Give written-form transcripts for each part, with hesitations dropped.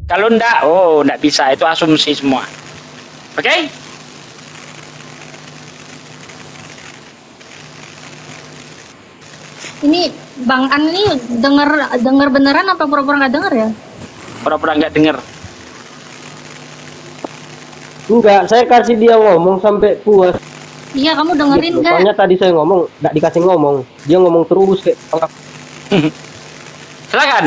Kalau enggak, oh enggak bisa, itu asumsi semua. Oke? Ini Bang An nih dengar beneran apa pura-pura nggak dengar ya? Pura-pura nggak dengar. Enggak, saya kasih dia ngomong sampai puas. Iya, kamu dengerin Gitu. nggak? Soalnya tadi saya ngomong, nggak dikasih ngomong. Dia ngomong terus kayak Silakan.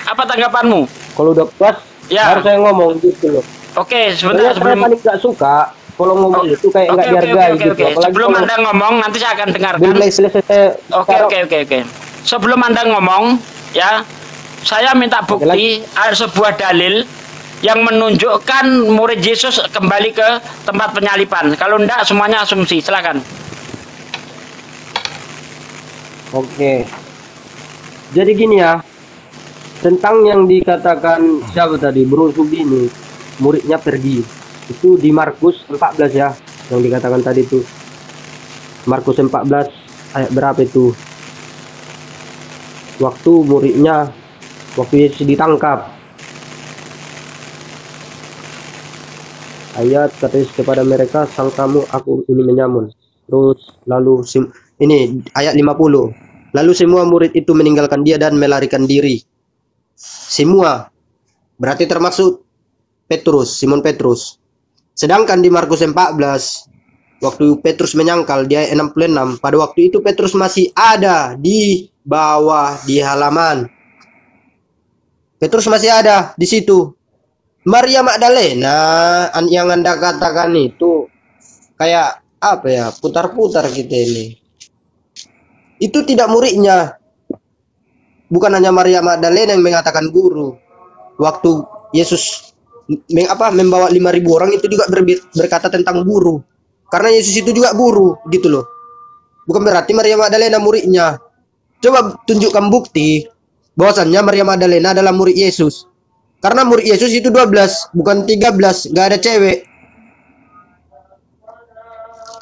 Apa tanggapanmu? kalau udah puas, Ya. harus saya ngomong gitu loh. Oke, Sebenarnya sebentar sebelum paling nggak suka kalau ngomong itu kayak nggak dihargai gitu. Apalagi Sebelum kalau Anda ngomong, nanti saya akan dengarkan. belum selesai saya Oke. Sebelum Anda ngomong, ya, saya minta bukti ada sebuah dalil yang menunjukkan murid Yesus kembali ke tempat penyaliban. Kalau enggak, semuanya asumsi. Silakan. Oke. Jadi gini ya, tentang yang dikatakan siapa tadi, Bro Subi ini, muridnya pergi. Itu di Markus 14 ya, yang dikatakan tadi itu. Markus 14 ayat berapa itu? Waktu muridnya, waktu Yesus ditangkap. Ayat kata Yesus kepada mereka, sang kamu aku ini menyamun. Terus lalu ini ayat 50. Lalu semua murid itu meninggalkan dia dan melarikan diri. Semua. Berarti termasuk Petrus, Simon Petrus. Sedangkan di Markus 14, waktu Petrus menyangkal di ayat 66, pada waktu itu Petrus masih ada di bawah di halaman. Petrus masih ada di situ. Maria Magdalena yang Anda katakan itu kayak apa ya, putar-putar kita ini. Itu tidak muridnya. Bukan hanya Maria Magdalena yang mengatakan guru. Waktu Yesus membawa 5.000 orang itu juga berkata tentang guru. Karena Yesus itu juga guru, gitu loh. Bukan berarti Maria Magdalena muridnya. Coba tunjukkan bukti bahwasannya Maria Magdalena adalah murid Yesus. Karena murid Yesus itu 12, bukan 13, nggak ada cewek.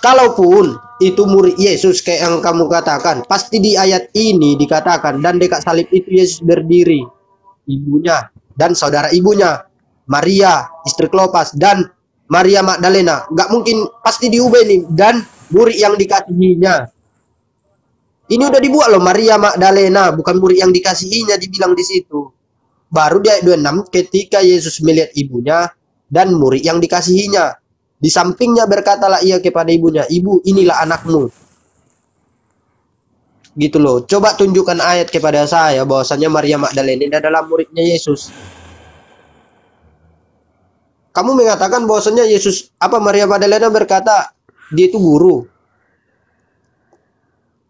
Kalaupun itu murid Yesus kayak yang kamu katakan, pasti di ayat ini dikatakan, dan dekat salib itu Yesus berdiri. Ibunya dan saudara ibunya, Maria, istri Klopas, dan Maria Magdalena. Nggak mungkin, pasti diubah ini, dan murid yang dikasihinya. Ini udah dibuat loh, Maria Magdalena, bukan murid yang dikasihinya, dibilang di situ. Baru di ayat 26 ketika Yesus melihat ibunya dan murid yang dikasihinya. Di sampingnya berkatalah ia kepada ibunya, "Ibu, inilah anakmu." Gitu loh. Coba tunjukkan ayat kepada saya bahwasanya Maria Magdalena ini adalah muridnya Yesus. Kamu mengatakan bahwasanya Maria Magdalena berkata dia itu guru.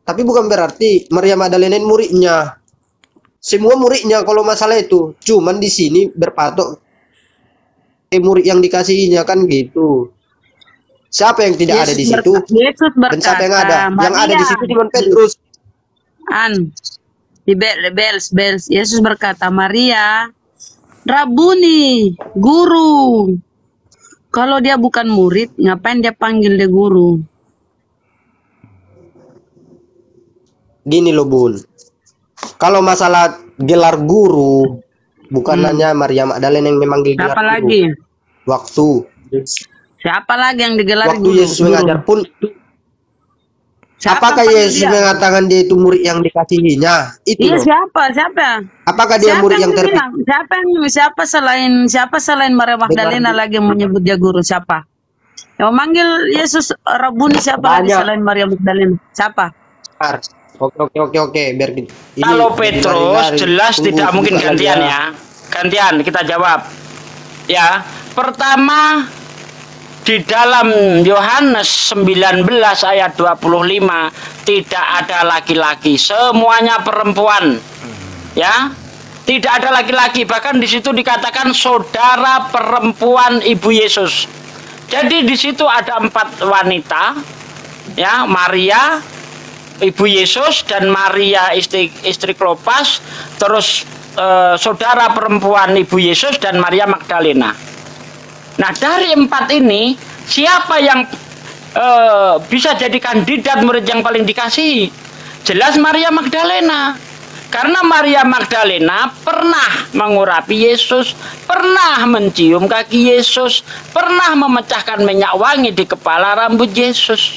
Tapi bukan berarti Maria Magdalena ini muridnya. Semua muridnya kalau masalah itu, cuman di sini berpatok murid yang dikasihinya kan gitu. Siapa yang tidak ada di situ? Yesus berkata, dan siapa yang ada? Yang ada di situ cuma Petrus. Di Bels, Yesus berkata, Maria, Rabuni, guru. Kalau dia bukan murid, ngapain dia panggil dia guru? Gini loh Bun. Kalau masalah gelar guru, bukan hanya Maria Magdalena yang memanggil gelar siapa guru. Lagi? Waktu. Siapa lagi yang digelar waktu guru? Yesus mengajar pun. Apakah Yesus mengatakan dia itu murid yang dikasihinya? Itu iya, loh. Siapa? Apakah dia murid yang terpilih? Siapa selain Maria Magdalena lagi yang menyebut dia guru? Siapa? Yang memanggil Yesus Rabuni siapa lagi selain Maria Magdalena? Siapa? Oke. Biar kalau Petrus jelas tidak mungkin gantian ya. Gantian kita jawab. Ya, pertama di dalam Yohanes 19 ayat 25 tidak ada laki-laki, semuanya perempuan. Ya. Tidak ada laki-laki, bahkan di situ dikatakan saudara perempuan Ibu Yesus. Jadi di situ ada 4 wanita. Ya, Maria Ibu Yesus dan Maria istri Klopas, terus saudara perempuan Ibu Yesus dan Maria Magdalena. Nah, dari 4 ini siapa yang bisa jadi kandidat murid yang paling dikasihi? Jelas Maria Magdalena. Karena Maria Magdalena pernah mengurapi Yesus, pernah mencium kaki Yesus, pernah memecahkan minyak wangi di kepala rambut Yesus.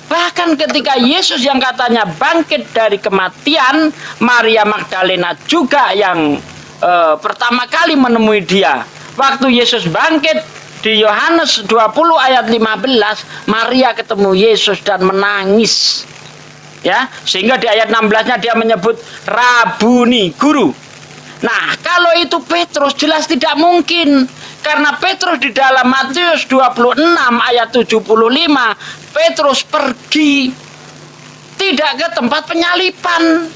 Bahkan ketika Yesus yang katanya bangkit dari kematian, Maria Magdalena juga yang pertama kali menemui dia. Waktu Yesus bangkit di Yohanes 20 ayat 15, Maria ketemu Yesus dan menangis. Ya, sehingga di ayat 16-nya dia menyebut Rabuni, guru. Nah, kalau itu Petrus jelas tidak mungkin. Karena Petrus di dalam Matius 26 ayat 75, Petrus pergi tidak ke tempat penyalipan.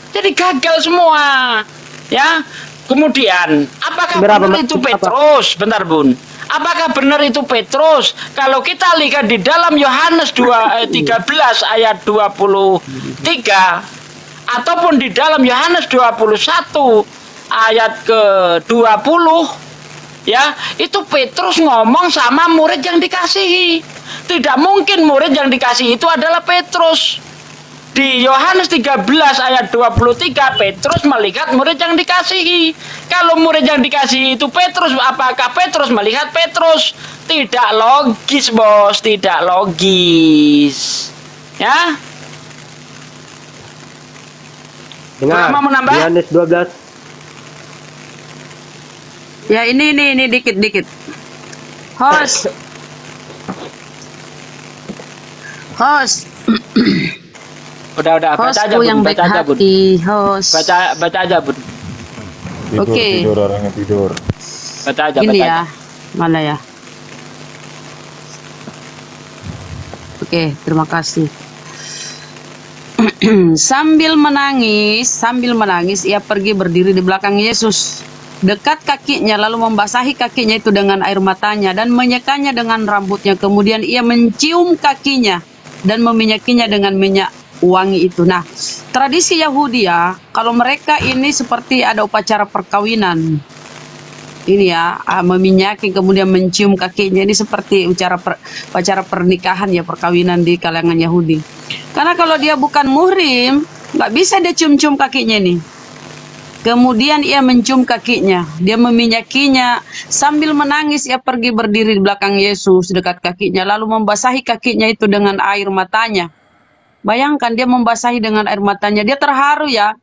Jadi gagal semua. Ya. Kemudian, apakah benar itu Petrus? Bentar, Bun. Apakah benar itu Petrus? Kalau kita lihat di dalam Yohanes 13 ayat 23 ataupun di dalam Yohanes 21 ayat ke-20, ya, itu Petrus ngomong sama murid yang dikasihi. Tidak mungkin murid yang dikasihi itu adalah Petrus. Di Yohanes 13 ayat 23, Petrus melihat murid yang dikasihi. Kalau murid yang dikasihi itu Petrus, apakah Petrus melihat Petrus? Tidak logis, bos, tidak logis. Ya. Dengar, mau menambah? Yohanes 12. Ya ini dikit. Host. Udah, baca aja, Bun. Yang baik hati, host. Baca aja, Bun. Tidur orangnya tidur. Baca aja, Ini baca ya, aja. mana ya? Oke, terima kasih. Sambil menangis, ia pergi berdiri di belakang Yesus. Dekat kakinya, lalu membasahi kakinya itu dengan air matanya dan menyekanya dengan rambutnya. Kemudian ia mencium kakinya dan meminyakinya dengan minyak wangi itu. Nah, tradisi Yahudi ya, kalau mereka ini seperti ada upacara perkawinan. Ini ya, meminyaki kemudian mencium kakinya, ini seperti upacara pernikahan ya, perkawinan di kalangan Yahudi. Karena kalau dia bukan muhrim, nggak bisa dia cium-cium kakinya nih. Kemudian ia mencium kakinya, dia meminyakinya. Sambil menangis ia pergi berdiri di belakang Yesus dekat kakinya, lalu membasahi kakinya itu dengan air matanya. Bayangkan dia membasahi dengan air matanya, dia terharu ya.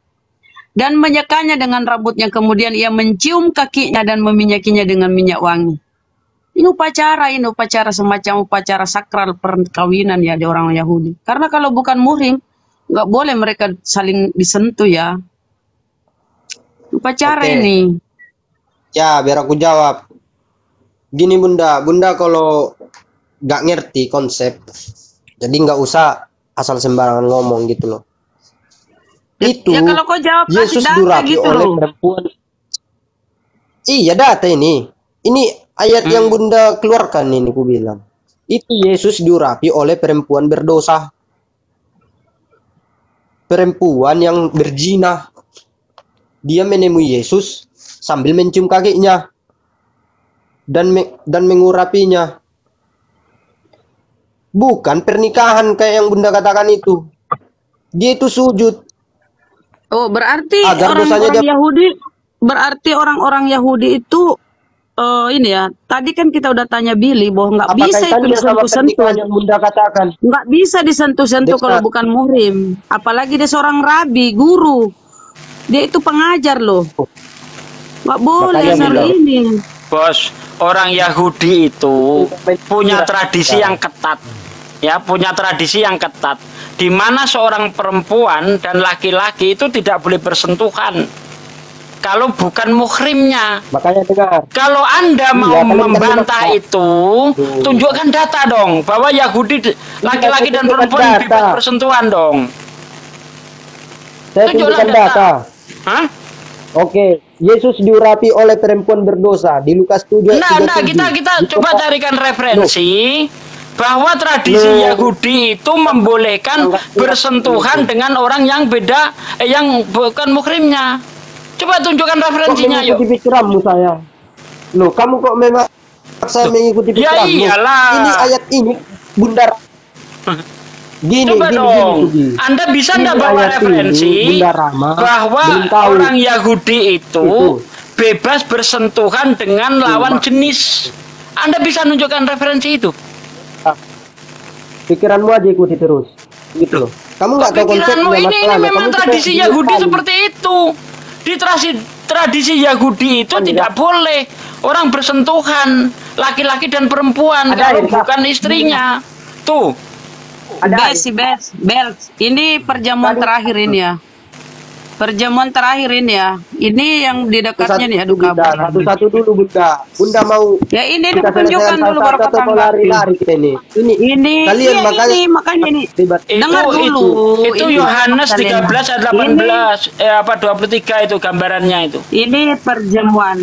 Dan menyekanya dengan rambutnya, kemudian ia mencium kakinya dan meminyakinya dengan minyak wangi. Ini upacara semacam upacara sakral perkawinan ya di orang Yahudi. Karena kalau bukan muhrim, nggak boleh mereka saling disentuh ya. Upacara ini. Ya, biar aku jawab. Gini Bunda kalau nggak ngerti konsep, jadi nggak usah asal sembarangan ngomong gitu loh. Itu ya kalau kau jawab Yesus data durapi gitu oleh loh. perempuan. Iya, data ini. Ini ayat yang Bunda keluarkan ini ku bilang. Itu Yesus diurapi oleh perempuan berdosa. Perempuan yang berzina. Dia menemui Yesus sambil mencium kakinya dan mengurapinya. Bukan pernikahan kayak yang Bunda katakan itu. Dia itu sujud. Oh, berarti Agar orang-orang Yahudi, berarti orang-orang Yahudi itu ini ya. Tadi kan kita udah tanya Billy bahwa nggak bisa itu disentuh-sentuh. Yang Bunda katakan. Nggak bisa disentuh-sentuh kalau bukan muhrim. Apalagi dia seorang rabi, guru. Dia itu pengajar loh. Nggak boleh seperti ini. Bos, orang Yahudi itu punya tradisi yang ketat. Ya, punya tradisi yang ketat. Di mana seorang perempuan dan laki-laki itu tidak boleh bersentuhan kalau bukan muhrimnya. Makanya dengar. Kalau Anda mau membantah itu, tunjukkan data dong bahwa Yahudi laki-laki dan perempuan bebas bersentuhan dong. Saya tunjukkan data. Hah? Oke, Yesus diurapi oleh perempuan berdosa di Lukas 7. Nah, kita coba carikan referensi bahwa tradisi Yahudi itu membolehkan bersentuhan dengan orang yang beda, yang bukan muhrimnya. Coba tunjukkan referensinya, yuk. Mengikuti pikiranmu saya. Loh, kamu kok memaksa mengikuti pikiranmu? Ya iyalah. Ini ayat ini, Bunda. Gini, Coba dong, Sugi. Anda bisa Ini nggak bawa ayat referensi ini, Bunda Rama, bahwa belum tahu. orang Yahudi itu bebas bersentuhan dengan lawan jenis? Anda bisa nunjukkan referensi itu? Pikiranmu aja ikuti terus, gitu loh. Kamu nggak tahu Pikiranmu konsepnya, ini masalahnya. memang Kamu tradisi suka Yahudi sekali. seperti itu. Di tradisi Yahudi itu tidak boleh orang bersentuhan, laki-laki dan perempuan, Ada kalau air, bukan istrinya. Tuh. Bel. Ini perjamuan terakhir ini ya. Perjamuan terakhir ini ya. Ini yang di dekatnya nih, aduh kabar. Satu-satu dulu Bunda. Bunda mau Ya ini kita ditunjukkan selesaikan dulu baru satu-satu kata atau mau lari-lari kita ini. Ini kalian iya, makanya ini makanya ini. Dengar dulu. Itu Ini Yohanes Magdalena. 13 ayat 18 23 itu gambarannya itu. Ini perjamuan.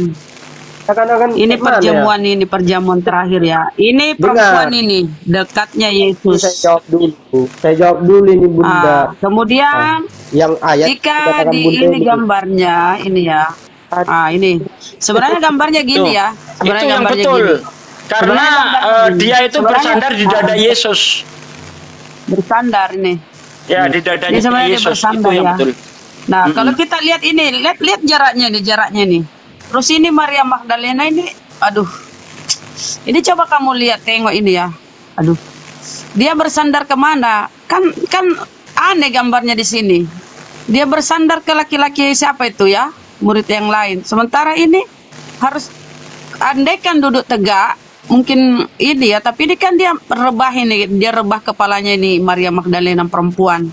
Ini perjamuan ini perjamuan terakhir ya. Ini perempuan ini dekatnya Yesus. Saya jawab dulu ini Bunda. Kemudian Yang ayat jika dikatakan di Bunda ini gambarnya ini ya. Ini sebenarnya gambarnya gini Tuh, ya. Sebenarnya itu yang gambarnya betul. gini. Karena dia itu Sebenarnya- bersandar di dada Yesus. Bersandar ini. Ya, di dadanya Ini sebenarnya dia Yesus itu bersandar yang ya. betul. Nah, kalau kita lihat ini, lihat jaraknya nih. Terus ini Maria Magdalena ini, aduh. Ini coba kamu lihat, tengok ini ya. Aduh. Dia bersandar kemana? Kan aneh gambarnya di sini. Dia bersandar ke laki-laki siapa itu ya? Murid yang lain. Sementara ini harus andaikan duduk tegak, mungkin ini ya, tapi ini kan dia rebah ini, dia rebah kepalanya ini Maria Magdalena perempuan.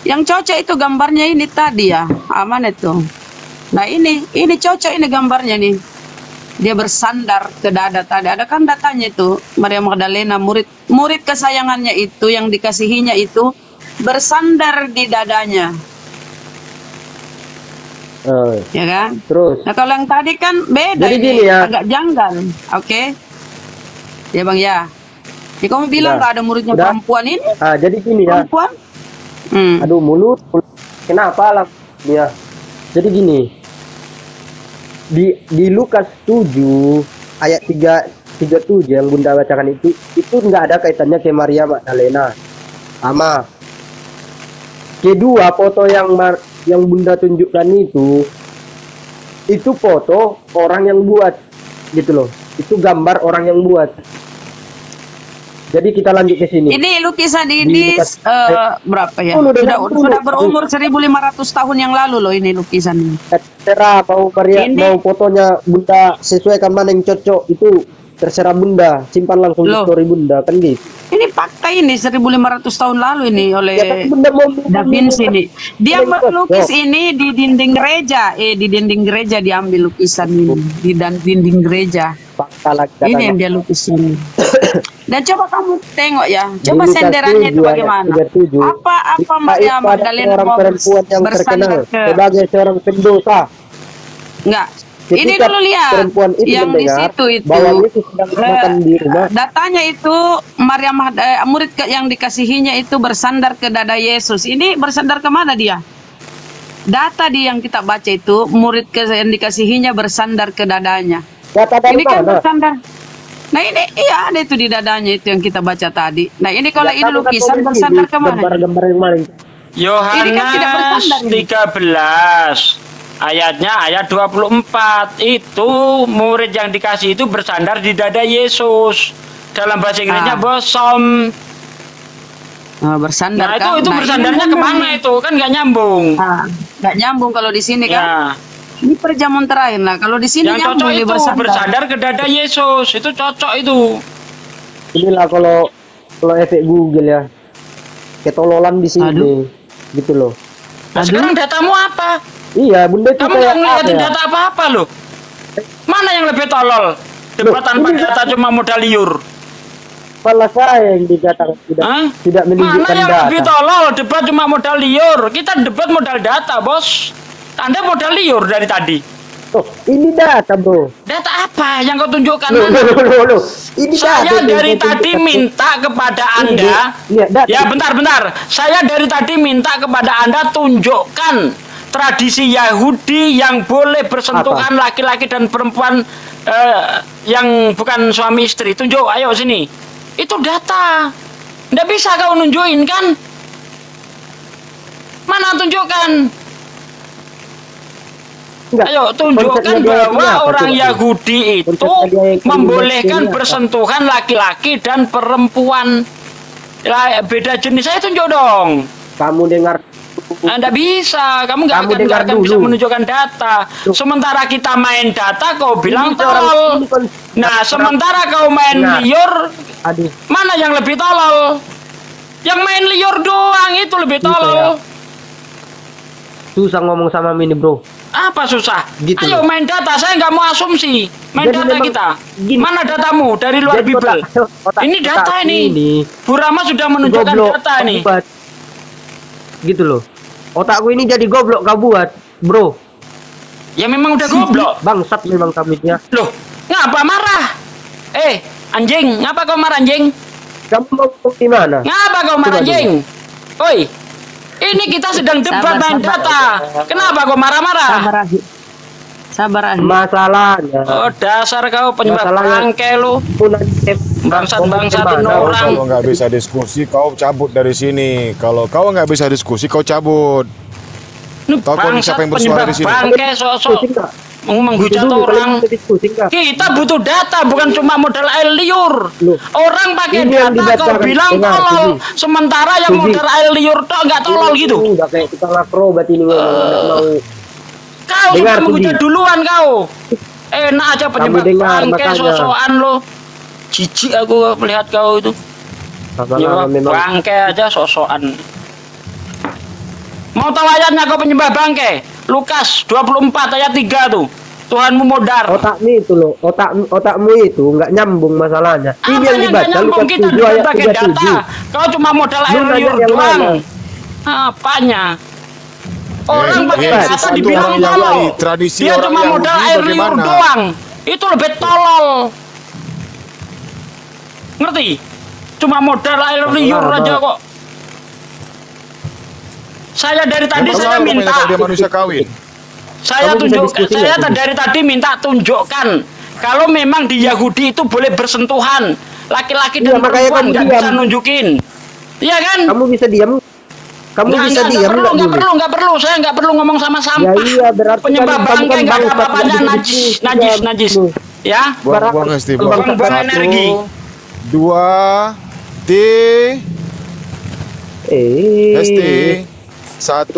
Yang cocok itu gambarnya ini tadi ya, aman itu. Nah ini cocok ini gambarnya nih. Dia bersandar ke dada tadi. Ada kan datanya itu Maria Magdalena murid kesayangannya itu yang dikasihinya itu bersandar di dadanya. Ya kan? Terus. Nah kalau yang tadi kan beda. Jadi ini, gini ya. agak janggal. Oke. Ya Bang ya. Jadi kamu bilang Udah. gak ada muridnya Udah. perempuan ini? Jadi gini ya. Perempuan? Aduh mulut. Kenapa lah dia? Jadi gini. Di Lukas 7 ayat 37 yang Bunda bacakan itu nggak ada kaitannya ke Maria Magdalena. Sama. Kedua foto yang Bunda tunjukkan itu foto orang yang buat gitu loh. Itu gambar orang yang buat. Jadi kita lanjut ke sini. Ini lukisan ini berapa ya? Sudah berumur 1.500 tahun yang lalu loh ini lukisan ini. Terserah mau Maria Ini- mau fotonya Bunda sesuaikan mana yang cocok itu terserah Bunda, simpan langsung di Loh. story Bunda kan gitu. Ini fakta ini 1.500 tahun lalu ini oleh Ya tapi Bunda mau Da Vinci ini. Dia Yang melukis cocok. ini di dinding gereja. Di dinding gereja diambil lukisan ini di dinding gereja. fakta lagi Ini yang katanya. dia lukis ini. Dan coba kamu tengok ya, coba Lukas senderannya itu 7 ayat bagaimana? 37. Apa Maria Itu ada Magdalena orang mau perempuan yang terkenal bersandar ke sebagai seorang pendosa. enggak? Ketika Ini dulu lihat perempuan itu yang di mendengar situ itu. bahwa Yesus sedang makan di rumah. Datanya itu Maria murid yang dikasihinya itu bersandar ke dada Yesus. Ini bersandar kemana dia? Data yang kita baca itu murid yang dikasihinya bersandar ke dadanya. Data dari Ini kan mana? bersandar. Nah ini iya ada itu di dadanya itu yang kita baca tadi. Nah ini kalau Ya, ini kamu kan lukisan komen bersandar di kemana? Gambar-gambar yang mana? Ini kan tidak bersandar Yohanes ini. 13 ayatnya ayat 24 itu murid yang dikasih itu bersandar di dada Yesus. Dalam bahasa Inggrisnya bosom. Bersandar Nah kan? itu Nah, bersandarnya ini kemana itu kan nggak nyambung. Nggak nyambung kalau di sini kan? Ya, Ini perjamuan terakhir lah. Kalau di sini yang nyambung cocok nih itu bersandar ke dada Yesus itu cocok itu. Inilah kalau efek Google ya. Ketololan di sini. Aduh. Gitu loh. Nah, sekarang datamu apa? Iya, Bunda itu Kamu kayak nggak ngeliatin apa ya? data apa-apa loh. Mana yang lebih tolol? Debat tanpa ini- data cuma modal liur. Kepala saya yang dikatakan Hah? tidak Mana menunjukkan yang lebih data. tolol? Debat cuma modal liur. Kita debat modal data, bos. Anda modal liur dari tadi. Oh, ini data, bro. Data apa yang kau tunjukkan? Loh, Mana? loh. Ini Saya data dari yang tadi tunjukkan. minta kepada Anda. Lihat, data. Ya, bentar. Saya dari tadi minta kepada Anda tunjukkan tradisi Yahudi yang boleh bersentuhan laki-laki dan perempuan yang bukan suami istri. Tunjuk, ayo sini. Itu data. Nggak bisa kau nunjukin kan? Mana tunjukkan? Enggak. Ayo tunjukkan Konsepnya dia bahwa apa, orang coba? Yahudi itu Konsepnya dia yang membolehkan apa? bersentuhan laki-laki dan perempuan. Beda jenis, saya tunjuk dong. Kamu dengar Anda bisa, kamu nggak Kamu akan, dengar bisa dulu. menunjukkan data. Sementara kita main data, kau bilang Ini orang- tolol. ini kan- Nah, sementara kau main Nah. liur, aduh, mana yang lebih tolol? Yang main liur doang itu lebih Gitu tolol. susah ngomong sama Mini bro. Apa susah? Gitu Ayo loh. main data, saya nggak mau asumsi. Main Jadi data memang kita. gini. Mana datamu dari luar Jadi Bible? Ini data ini. Bu Rama sudah menunjukkan Goblok, data kau nih. buat. Gitu loh. Otakku ini jadi goblok kau buat, bro. Ya memang udah goblok. Bangsat memang kami ya. Loh, ngapa marah? Anjing, ngapa kau marah anjing? Kamu mau ngomong di mana? Ngapa kau marah Coba anjing? Oi, ini kita sedang debat main data. Kenapa kau marah-marah? Sabar Ahi. Sabar Ahi. Masalahnya. Oh dasar kau penyebab Masalahnya- bangke lu. Bangsat-bangsatin Ngomong orang. Kalau nggak bisa diskusi, kau cabut dari sini. Kalau kau nggak bisa diskusi, kau cabut. Ini Tahu kau bangsat siapa yang bersuara penyebab di sini? bangke sok-sok Diskusi nggak? mau menghujat Gitu dulu, orang. kalian bisa diskusi nggak? Kita butuh data, bukan cuma modal air liur. Loh, Orang pakai ini yang data, kau dibacakan. bilang Dengar, tolol. Sugi. Sementara yang Sugi. modal air liur tok nggak tolol Ini gitu. Udah kayak kita ngakrobat ini ngomong, nggak mau. Kau Dengar, sudah menghujat Sugi. duluan kau. Enak aja penyebab dengar, bangke makanya. sosokan lo. Jijik aku melihat kau itu. Sama-sama Penyebab memang. bangke aja sosokan. Mau tahu ayatnya kau penyebab bangke? Lukas 24 ayat 3 tuh. Tuhanmu modar. Otakmu itu loh, otakmu itu nggak nyambung masalahnya. Ini yang Apanya nggak dibaca nyambung, Lukas kita 7 ayat pakai data. 37. Kau cuma modal Lu air nanya liur yang doang. mana? Apanya? Orang pakai yes, data sesuatu dibilang orang Yahudi, tolol. tradisi Dia orang cuma Yahudi modal air liur bagaimana? doang. Itu lebih tolol. Ngerti? Cuma modal air liur Apa? aja kok. Saya dari tadi Emang saya apa minta. kalau dia manusia kawin? Saya Kamu bisa tunjuk, diskusi saya nggak, Sugi? dari tadi minta tunjukkan kalau memang di Yahudi itu boleh bersentuhan laki-laki Iya, dan makanya perempuan kamu nggak diam. bisa nunjukin, iya kan? Kamu bisa diam? Kamu bisa diam perlu, nggak dulu? nggak perlu, saya nggak perlu ngomong sama Ya sampah. iya, berarti Penyebab kan kamu bangke kan nggak ada bangsat, apa-apanya, nggak bisa najis, diskusi, najis, kamu. ya. Buang Esti, buang. Buang energi. 2 T Esti 1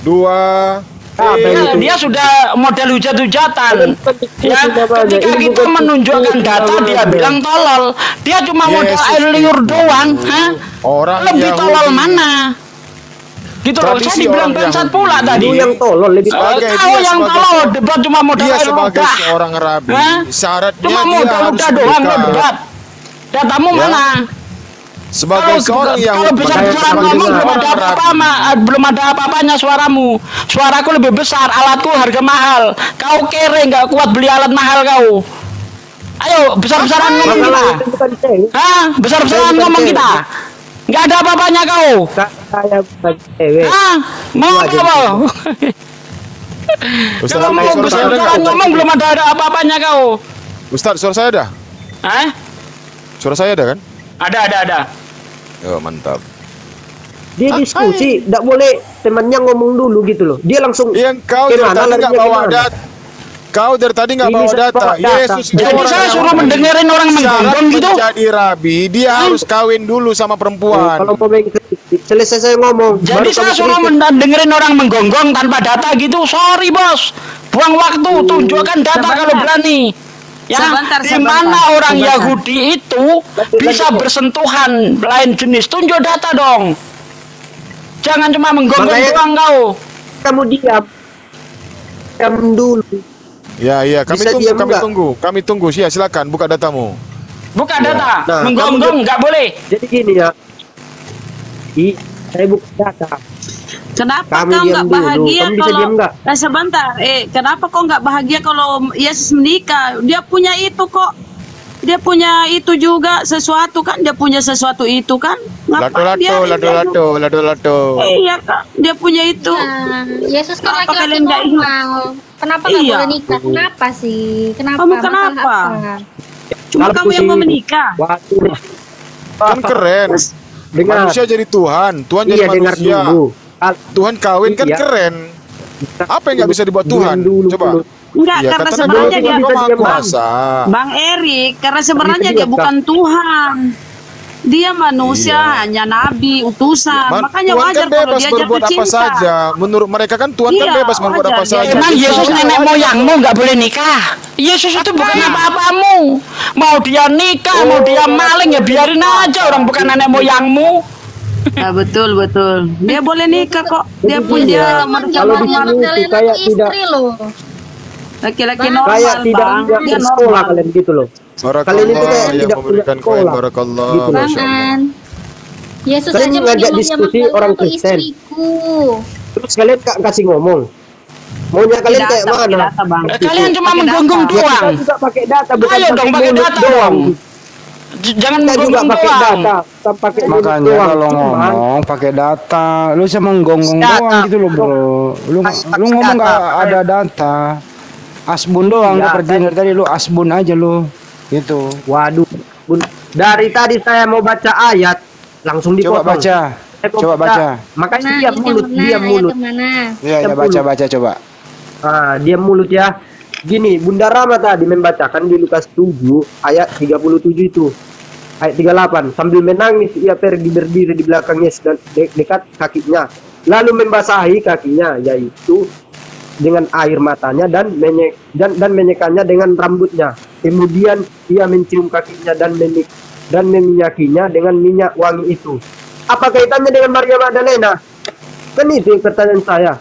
2 Apa Ya, itu? dia sudah model hujat-hujatan. Ya, ketika Ini kita bukan menunjukkan diskusi, data dia namanya. bilang tolol. Dia cuma Yes, modal air yes, liur yes. doang, hah? Orang Lebih Yahudi. tolol mana? Gitu loh, Tradisi saya dibilang orang bangsat Yahudi. pula tadi. Lu yang tolol lebih Sebagai Kau dia yang sebagai tolol, se- debat cuma modal Dia air sebagai ludah. seorang rabi, Hah? syaratnya Cuma dia modal harus ludah doang lo dekat. debat. Datamu Ya. mana? Sebagai seorang Kalau Yahudi, besar-besar Makanya ngomong sebagai belum ada seorang apa-apa, rabi. belum ada apa-apanya suaramu. Suaraku lebih besar, alatku harga mahal. Kau kere nggak kuat beli alat mahal kau. Ayo besar-besaran ngomong kita. Masalah itu bukan cewek. Hah? Besar-besaran Bukan ngomong cewek. kita. Nggak ada apa-apanya kau. Saya bukan cewek. Hah? Mau Lu apa aja kau? Ustaz, Kalau mau suara saya ada besar-besaran nggak? ngomong belum ada apa-apanya kau. Ustaz, suara saya ada? Hah? Suara saya ada kan? Ada. Oh, mantap. Dia diskusi, tidak boleh temannya ngomong dulu gitu loh. Dia langsung Yang kau dari Gimana tadi nggak larinya bawa gimana? data. Kau dari tadi nggak Ini bawa saya data. bawa data. Yesus itu Jadi orang saya yang suruh ngomong. mendengarin orang Syarat menggonggong gitu. menjadi rabi, dia harus kawin dulu sama perempuan. kalau mau main kritik, selesai saya ngomong. Jadi baru saya kamu suruh kritik. mendengarin orang menggonggong tanpa data gitu. Sorry bos, buang waktu. Tunjukkan data Sebentar. kalau berani. Ya, Sebentar, di mana sebentar. orang Sebentar. Yahudi itu bisa bersentuhan lain jenis? Tunjuk data dong. Jangan cuma menggonggong Makanya- doang kau. Kamu diam. Diam dulu. Ya, kami Bisa tunggu, diam kami nggak? tunggu, kami tunggu. Silakan buka datamu. Buka data, Nah, menggonggong kamu- nggak boleh. Jadi gini ya. Saya buka data. Kenapa Kamu kau diam nggak dulu. bahagia Kamu bisa kalau diam nggak? sebentar? Kenapa kau nggak bahagia kalau Yesus menikah? Dia punya itu kok. Dia punya itu juga sesuatu kan? Dia punya sesuatu itu kan? Ngapain dia? Lado. Iya kak, dia punya itu. Nah, Yesus kan Apa laki-laki kalian nggak ingat? normal. Kenapa nggak Iya. boleh nikah? Kenapa sih? Kenapa? Kamu Masalah kenapa? apa? Cuma Kalau kamu yang mau pusing. menikah. Waktu Kan keren. Dengar. Manusia jadi Tuhan, Tuhan jadi Iya, dengar manusia. dulu. Tuhan kawin kan Iya. keren. Apa yang nggak bisa dibuat Tuhan? Dulu, Coba. dulu. Enggak, Ya, karena kata sebenarnya Nabi dia Muhammad maha Bang. kuasa. Bang Erik, karena sebenarnya Bisa dia diam, bukan Tuhan. Dia manusia, Iya. hanya nabi, utusan. Makanya Tuhan wajar kan kalau bebas dia berbuat jatuh apa cinta. saja. Menurut mereka kan Tuhan kan Iya, bebas berbuat wajar apa dia. saja. Emang Gitu. Yesus nenek moyangmu nggak boleh nikah? Yesus itu bukan apa-apamu. Mau dia nikah, mau dia maling ya biarin aja, orang bukan nenek moyangmu. Ya, betul. Dia boleh nikah kok. Dia punya Zaman Kalau di Maria sini itu Magdalena kayak tuh istri loh. laki-laki Bang, normal, Kayak tidak Bang. punya Dia sekolah normal. kalian gitu loh. Kalian itu kayak Barakallah yang tidak punya memberikan koin. sekolah. Barakallah. Gitu. Bang Masya Allah. An. Yesus Kalian aja ngajak Maria diskusi Magdalena orang tuh Kristen. istriku. Terus kalian kasih ngomong. Maunya kalian Data, kayak pakai mana? data, Bang. Kalian cuma Pakai menggonggong data. Ya, kita doang. juga pakai data, bukan Ayo dong pakai mulut data doang. dong. Jangan Kita juga menggonggong pakai doang. data, kita pakai mulut Makanya doang. kalau Cuman, ngomong pakai data, lu sama nggonggong Data. doang gitu loh bro. Lu Pakai ngomong data. nggak ada data. Asbun doang, Iya, nggak percaya dari tadi lu asbun aja lu. Gitu. waduh, dari tadi saya mau baca ayat, langsung Coba dipotong. baca. Saya mau Coba baca. Makanya Nah, diam ini mulut, yang mana? diam Ayat mulut. yang mana? Iya, ya 10. baca coba. Ah, diam mulut ya. Gini, Bunda Rama tadi membacakan di Lukas 7 ayat 37 itu. Ayat 38, sambil menangis ia pergi berdiri di belakang Yesus dan dekat kakinya. Lalu membasahi kakinya, yaitu dengan air matanya dan menyekannya dengan rambutnya. Kemudian ia mencium kakinya dan meminyakinya dengan minyak wangi itu. Apa kaitannya dengan Maria Magdalena? Kan itu pertanyaan saya.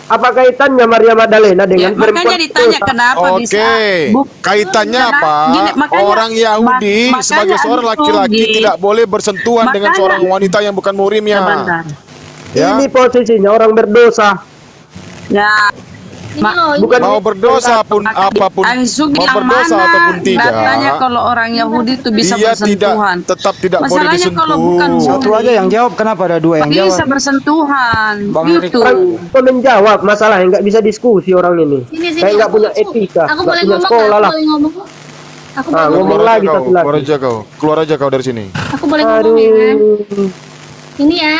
Apa kaitannya Maria Magdalena Ya, dengan makanya ditanya dosa? kenapa Oke, bisa kaitannya Karena apa? gini, makanya- Orang Yahudi makanya sebagai seorang itu, laki-laki Gi. tidak boleh bersentuhan dengan Makanya- seorang wanita yang bukan muhrimnya. sebentar. Ya, Ini posisinya orang berdosa. Ya, Ini loh, bukan- mau berdosa pun apapun, Sugi mau yang berdosa mana ataupun tidak, datanya kalau orang Yahudi itu bisa dia bersentuhan. tetap tidak boleh Masalahnya disentuh. kalau bukan Satu aja yang jawab, kenapa ada dua yang bisa jawab? bersentuhan Bang Erik. gitu. Orang itu menjawab masalah yang nggak bisa diskusi orang ini. Sini, Kayak nggak punya aku- etika, Aku nggak boleh punya ngomong sekolah nggak? lah. Aku boleh ngomong. Aku Ah, boleh ngomong. ngomong lagi satu lagi. Keluar aja kau dari sini. Aku boleh ngomong ya. Aduh, Ini ya.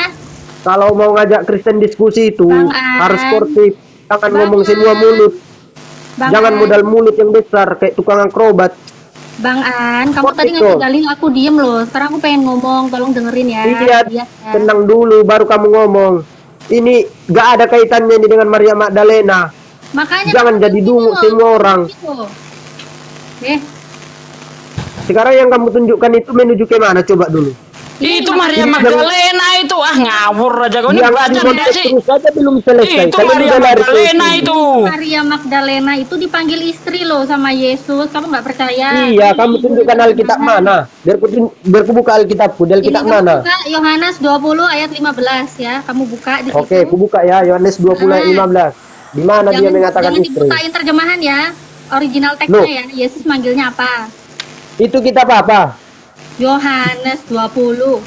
kalau mau ngajak Kristen diskusi itu Bang An. harus sportif. Jangan Bang ngomong semua An. mulut. Bang Jangan An. modal mulut yang besar kayak tukang akrobat. Bang An, kamu Sportif tadi tuh. ngegagalin aku diem loh. Sekarang aku pengen ngomong, tolong dengerin ya. Iya, ya. tenang dulu baru kamu ngomong. Ini gak ada kaitannya ini dengan Maria Magdalena. Makanya Jangan kamu jadi gitu dungu loh. semua orang. Gitu. Sekarang yang kamu tunjukkan itu menuju ke mana? Coba dulu. Itu Maria Magdalena itu ngawur aja kau ini Yang baca di tidak sih? terus saja belum selesai. Itu Kalian Maria udah lari ke Magdalena situ. itu. Maria Magdalena itu dipanggil istri loh sama Yesus. Kamu nggak percaya? Iya, kamu tunjukkan Alkitab mana? Biar ku buka Alkitabku. Di Ini Alkitab kamu mana? buka Yohanes 20 ayat 15 ya. Kamu buka di situ. Oke, ku buka ya Yohanes 20 ayat 15. Di mana dia mengatakan jangan istri? dibukain terjemahan ya. Original teksnya Loh. ya. Yesus manggilnya apa? Itu kitab apa? Yohanes 20.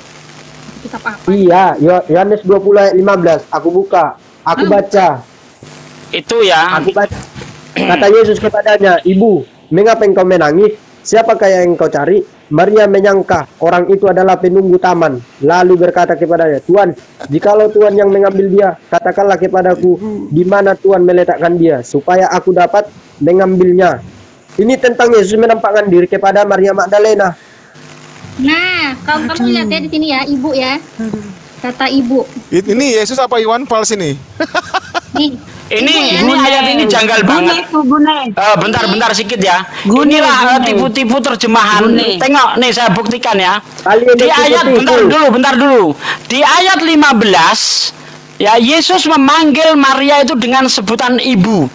Kitab apa? Iya, Yohanes 20 ayat 15. Aku buka. Aku baca. Itu ya. Aku baca. Kata Yesus kepadanya, "Ibu, mengapa engkau menangis? Siapakah yang engkau cari?" Maria menyangka orang itu adalah penunggu taman. Lalu berkata kepadanya, "Tuan, jikalau Tuhan yang mengambil dia, katakanlah kepadaku di mana Tuhan meletakkan dia, supaya aku dapat mengambilnya." Ini tentang Yesus menampakkan diri kepada Maria Magdalena. Nah, kamu lihat ya di sini ya, ibu ya. Kata ibu. Ini Yesus apa Iwan Fals ini? Nih, Ini ayat ini janggal banget. Gune. Bentar sedikit ya. Gune, Inilah gune. tipu-tipu terjemahan. Gune. Tengok nih saya buktikan ya. Kalian Di itu ayat tipu. bentar dulu. Di ayat 15 ya Yesus memanggil Maria itu dengan sebutan ibu.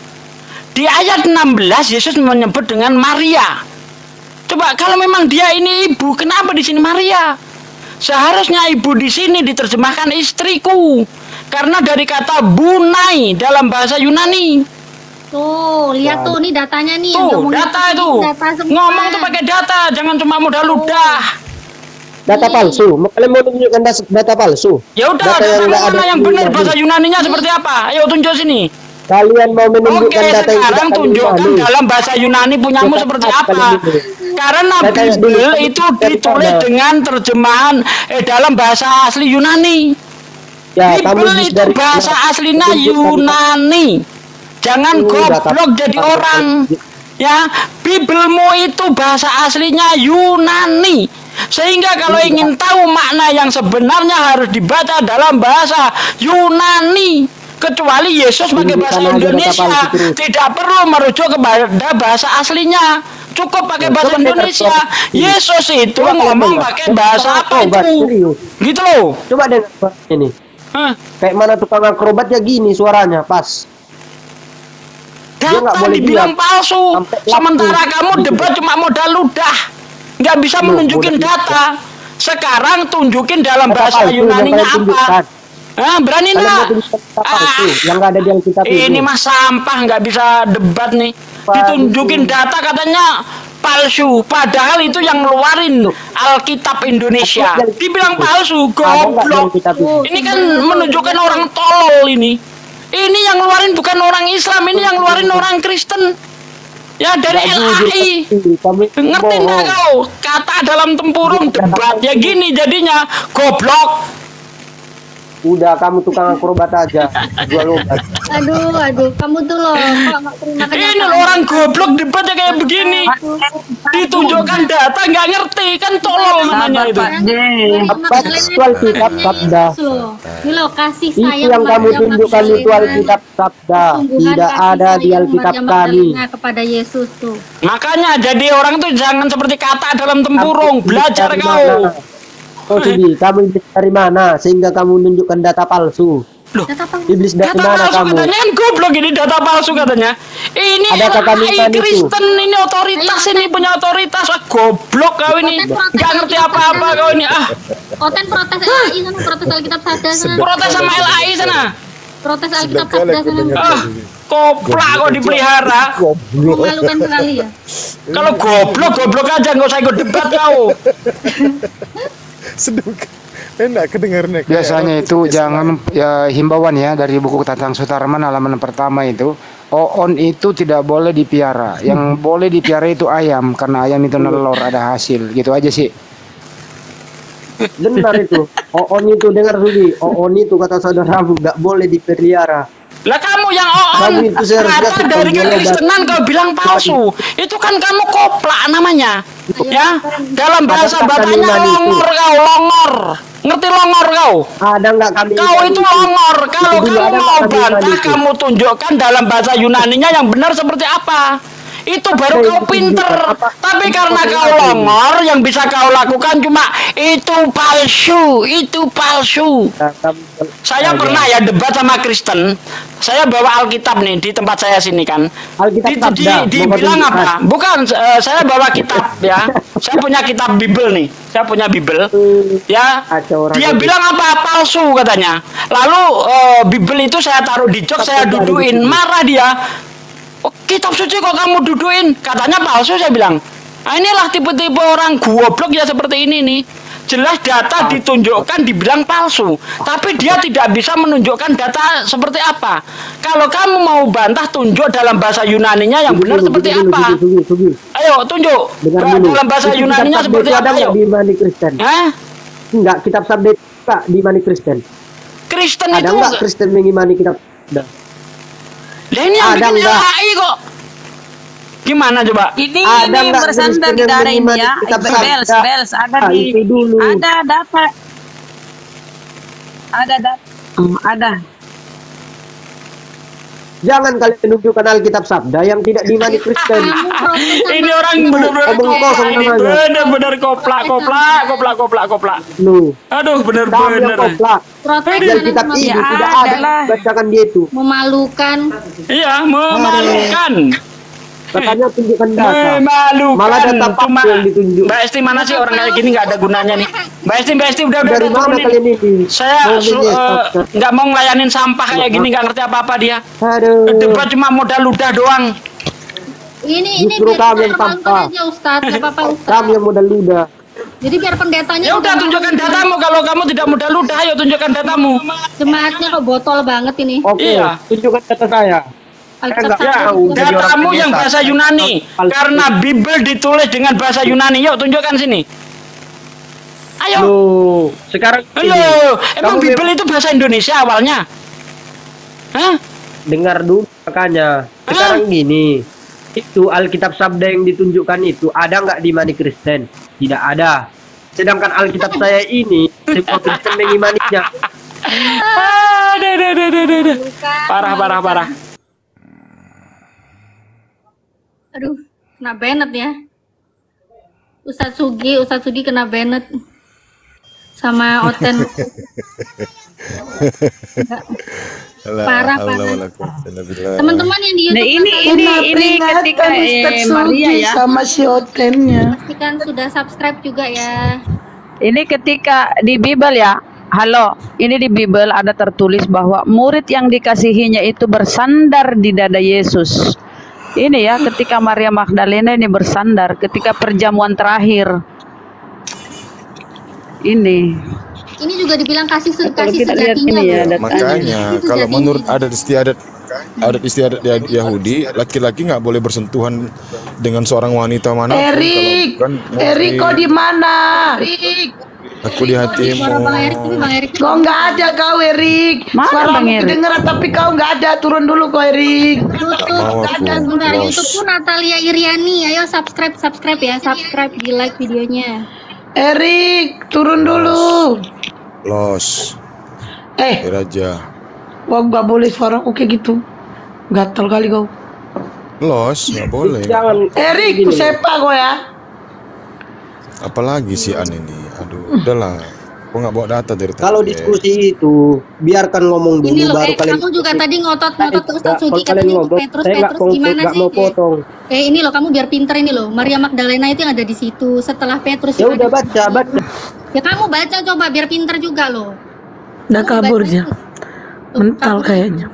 Di ayat 16 Yesus menyebut dengan Maria. Coba kalau memang dia ini ibu, kenapa di sini Maria? Seharusnya ibu di sini diterjemahkan istriku. Karena dari kata bunai dalam bahasa Yunani. tuh, lihat tuh nih datanya nih. yang Tuh, ngomongin data apa itu. nih, data semua. Ngomong tuh pakai data, jangan cuma modal ludah. Data palsu. Kalian mau tunjukkan data palsu? Ya udah, Data data yang nggak mana ada yang di benar Yunani. bahasa Yunaninya seperti apa? Ayo tunjuk sini. Kalian mau Oke, menunjukkan data yang sekarang tidak tunjukkan kalian dalam bahasa Yunani punyamu Cepat seperti kalian apa. itu. Karena Saya tanya dulu, Bible itu dari ditulis mana? dengan terjemahan dalam bahasa asli Yunani. Ya, kamu Bible bis itu dari bahasa mana? aslinya Tunjukkan. Yunani. Jangan Udah, goblok jadi tapi- orang. Ya, Biblemu itu bahasa aslinya Yunani. Sehingga kalau ingin tahu makna yang sebenarnya harus dibaca dalam bahasa Yunani. Kecuali Yesus pakai bahasa Tunjukkan aja Indonesia, data palsu terus. tidak perlu merujuk kepada bahasa aslinya. Cukup pakai Ya, bahasa coba dengar Indonesia. suara. Yesus itu Coba ngomong dengar. pakai Coba bahasa dengar, apa coba, itu? serius. Gitu loh. Coba dengar suaranya ini. Hah? Kayak mana tukang akrobat ya gini suaranya, pas. Dia nggak Data boleh dibilang lihat. palsu. Sampai Sementara laku. kamu debat cuma modal ludah. Nggak bisa Loh, menunjukin modal data. Sekarang tunjukin dalam Data bahasa palsu yang Yunaninya kalian apa? tunjukkan. Hah, berani Kalian nggak? mau tunjukkan data palsu yang nggak ada di Alkitab itu. Ini mah sampah, nggak bisa debat nih. Palsu. Ditunjukin data katanya palsu, padahal itu yang ngeluarin Alkitab Indonesia. Dibilang palsu, Ada nggak di goblok. Alkitab itu? Ini kan menunjukkan orang tolol ini. Ini yang ngeluarin bukan orang Islam, ini yang ngeluarin orang Kristen. Ya dari Nggak jujur, LAI. kamu Ngerti nggak bohong. kau? Kata dalam tempurung debat ya gini jadinya goblok. Udah, kamu tukang akrobat aja. Jual obat. Aduh, kamu tuh loh, kok nggak terima Ini loh orang goblok debatnya kayak begini. Ditunjukkan data nggak ngerti kan tolol namanya itu. Pak D. Apa itu Alkitab sabda? Ini loh, kasih Itu sayang yang kamu Maria tunjukkan itu Magdalena. Alkitab sabda. Sungguhan Tidak kasih ada di sayang Alkitab Maria kami. Magdalena kepada Yesus tuh. Makanya jadi orang tuh jangan seperti kata dalam tempurung. Kamu Belajar dari kau. mana? Oh, Sugi, kamu iblis dari mana sehingga kamu menunjukkan data palsu? Loh, Data palsu. Iblis dari data mana palsu kamu? katanya kan goblok ini data palsu katanya. Ini Ada kata LAI lisan itu. Kristen ini otoritas ini punya otoritas. Ah, goblok kau ini. Nggak ngerti apa-apa kau ini. Ah, Oten protes LAI sana, protes Alkitab Sabda sana. protes sama LAI sana. Protes Alkitab Sedekah Sabda lagi sana. dengar. Ah, koplak kok dipelihara. Memalukan sekali ya. Kalau goblok aja nggak usah ikut debat kau. Seduk. Enak kedengarannya. kayak Biasanya artis itu Islam. jangan ya himbauan ya dari buku Tatang Sutarman halaman pertama itu. Oon itu tidak boleh dipiara. Yang boleh dipiara itu ayam karena ayam itu nelor ada hasil. Gitu aja sih. Benar itu. Oon itu dengar Sugi. Oon itu kata saudaramu nggak boleh dipelihara. Lah kamu yang Kamu on itu seharusnya kata tukang dari jual obat. kekristenan kau bilang palsu. Itu kan kamu koplak namanya. Ya, dalam bahasa Ada kata Batanya Yunani itu. longor kau, longor. Ngerti longor kau? Ada nggak kami? Kau itu longor. Kalau Itu dulu kamu ada mau kata Yunani bantah, itu. kamu tunjukkan dalam bahasa Yunaninya yang benar seperti apa. Itu baru Apa kau yang pinter. ditunjukkan? Apa- Tapi karena apa kau yang longor, yang bisa kau lakukan cuma itu palsu, itu palsu. Saya pernah ya debat sama Kristen. Saya bawa Alkitab nih di tempat saya sini kan. Alkitab sabda, Dibilang mau apa? Bukan, saya bawa kitab ya. Saya punya kitab Bible nih. Saya punya Bible. Ya. Kacau orang Dia itu. bilang apa? Palsu katanya. Lalu Bible itu saya taruh di jok, saya duduin. Marah dia. Oh, kitab suci kok kamu duduin? Katanya palsu, saya bilang. Nah, inilah tipe-tipe orang goblok ya seperti ini nih. Jelas data ditunjukkan dibilang palsu, tapi dia tidak bisa menunjukkan data seperti apa. Kalau kamu mau bantah, tunjuk dalam bahasa Yunaninya yang benar seperti apa. Sugi. Ayo tunjuk Dengar dulu. dalam bahasa Itu Yunaninya kitab seperti sabda itu apa. ada Ayo. nggak di Mani Kristen? Hah? Enggak, kitab sabda itu nggak di Mani Kristen. Kristen Ada itu nggak Kristen mengimani kitab sabda? lah ini yang Ada bikin nggak? LAI kok. Gimana coba? Ini Ada ini nggak bersandar Kristen di yang daerah ini mengimani ya. kitab sabda? Bels ada Ah, di itu dulu. ada data. Ada. Jangan kalian menunjukkan Alkitab sabda yang tidak di Mani Kristen. Ini orang benar-benar Omong koplak kosong ini, namanya. benar-benar koplak. Aduh, Kamu yang benar-benar. koplak. Protes Di Alkitab ini Ya, tidak ada ada lah. bacakan dia itu. memalukan. Iya, memalukan. Katanya tunjukkan data. Memalukan. Malah data Cuma palsu yang ditunjuk. Mbak Esti mana sih orang kayak gini nggak ada gunanya nih. Mbak Esti udah Dari mana turunin. kalian ini? Saya nggak mau ngelayanin sampah kayak gini, nggak ngerti apa-apa dia. Aduh. Debat cuma modal ludah doang. Ini Justru biar kami kita yang nonton tanpa. aja Ustadz, nggak apa-apa Ustadz. Kami yang modal ludah. Jadi biar pendetanya. Ya udah tunjukkan datamu, kalau kamu tidak mudah ludah, ayo tunjukkan datamu. Jemaatnya kok botol banget ini. Oke, Iya. tunjukkan data saya. Alkitab Ya, satu. Datamu yang bahasa Yunani, karena Bible ditulis dengan bahasa Yunani. Yuk tunjukkan sini. Ayo. Loh, sekarang ini, Halo, emang kamu Bible itu bahasa Indonesia awalnya? Hah? dengar dulu makanya. Sekarang gini, itu Alkitab Sabda yang ditunjukkan itu ada nggak di Mani Kristen? Tidak ada. Sedangkan Alkitab saya ini semua Kristen mengimaninya. Aduh. Parah. Aduh, kena Bennett ya. Ustadz Sugi kena Bennett sama Oten. Parah. Teman-teman yang di YouTube Nah, ini ketika Maria ya. Sama si Otennya. pastikan sudah subscribe juga ya. Ini ketika di Bible ya. Halo, ini di Bible ada tertulis bahwa murid yang dikasihinya itu bersandar di dada Yesus. Ini ya, ketika Maria Magdalena ini bersandar ketika perjamuan terakhir. Ini juga dibilang kasih kita lihat sejatinya. ini ya, Bro. datanya. Makanya Itu kalau sejatinya. menurut adat istiadat Yahudi, laki-laki nggak boleh bersentuhan dengan seorang wanita mana. Erik, Erik kau di mana? Erik, Aku di hatimu. Suara Bang Erik, tapi Bang Erik kau nggak ada kau Erik. Mana Suara Bang Erik? kedengeran tapi kau nggak ada. Turun dulu kau Erik. YouTube, Mau aku. bentar, Los. YouTubeku Natalia Iriani. Ayo subscribe ya, subscribe, di like videonya. Erik, turun dulu. Los. Raja. Wah nggak boleh suara oke gitu. Gatal kali kau. Los, nggak boleh. Jangan Erik, kusepa kau ya. Apalagi si An ini. Aduh, udahlah. Kok nggak bawa data dari tadi? kalau diskusi itu biarkan ngomong dulu Ini loh, baru kalian. kamu juga tadi ngotot ke Ustadz Kalau Sugi kalian katanya ngomong, Petrus saya nggak gimana sih? mau potong. Ini loh, kamu biar pinter ini loh. Maria Magdalena itu yang ada di situ. Setelah Petrus. Ya udah baca. Ya kamu baca coba biar pinter juga loh. Udah Kamu kabur baca dia. itu. Tuh, Mental kabur. kayaknya.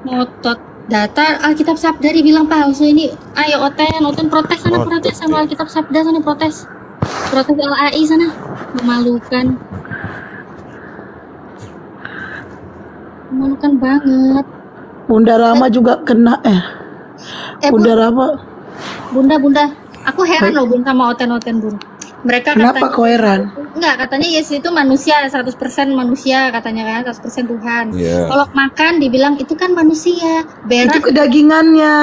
Ngotot. Data Alkitab Sabda dibilang palsu ini. Ayo Oten protes sana, protes sama Alkitab Sabda sana, protes. Protes LAI sana. Memalukan. Memalukan banget. Bunda Rama juga kena Bunda Rama. Bunda, aku heran loh Bun sama Oten Bun. Mereka Kenapa kau heran? enggak, katanya Yesus itu manusia, 100% manusia katanya kan, 100% Tuhan. Iya. Kalau makan dibilang itu kan manusia, Itu berak. kedagingannya.